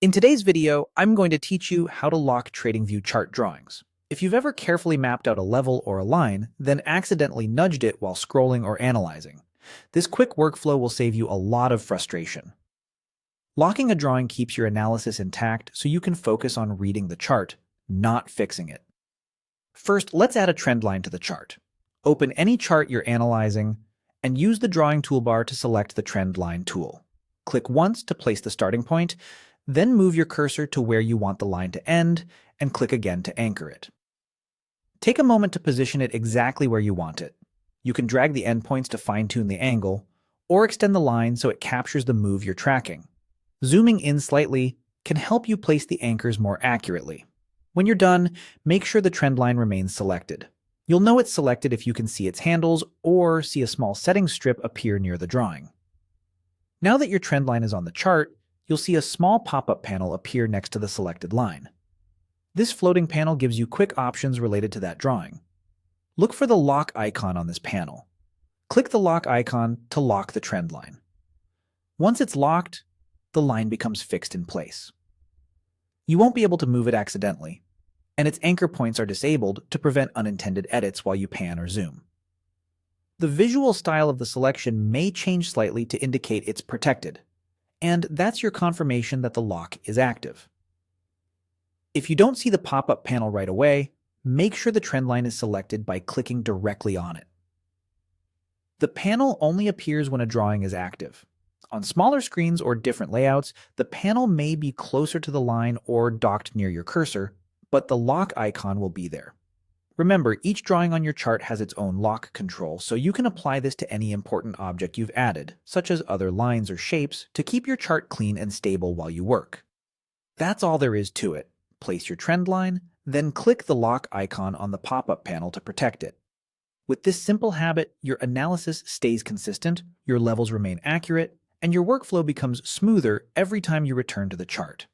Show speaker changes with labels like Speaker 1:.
Speaker 1: In today's video, I'm going to teach you how to lock TradingView chart drawings. If you've ever carefully mapped out a level or a line, then accidentally nudged it while scrolling or analyzing, this quick workflow will save you a lot of frustration. Locking a drawing keeps your analysis intact so you can focus on reading the chart, not fixing it. First, let's add a trend line to the chart. Open any chart you're analyzing and use the drawing toolbar to select the trend line tool. Click once to place the starting point, then move your cursor to where you want the line to end and click again to anchor it. Take a moment to position it exactly where you want it. You can drag the endpoints to fine-tune the angle or extend the line so it captures the move you're tracking. Zooming in slightly can help you place the anchors more accurately. When you're done, make sure the trend line remains selected. You'll know it's selected if you can see its handles or see a small settings strip appear near the drawing. Now that your trend line is on the chart, you'll see a small pop-up panel appear next to the selected line. This floating panel gives you quick options related to that drawing. Look for the lock icon on this panel. Click the lock icon to lock the trend line. Once it's locked, the line becomes fixed in place. You won't be able to move it accidentally, and its anchor points are disabled to prevent unintended edits while you pan or zoom. The visual style of the selection may change slightly to indicate it's protected, and that's your confirmation that the lock is active. If you don't see the pop-up panel right away, make sure the trend line is selected by clicking directly on it. The panel only appears when a drawing is active. On smaller screens or different layouts, the panel may be closer to the line or docked near your cursor, but the lock icon will be there. Remember, each drawing on your chart has its own lock control, so you can apply this to any important object you've added, such as other lines or shapes, to keep your chart clean and stable while you work. That's all there is to it. Place your trend line, then click the lock icon on the pop-up panel to protect it. With this simple habit, your analysis stays consistent, your levels remain accurate, and your workflow becomes smoother every time you return to the chart.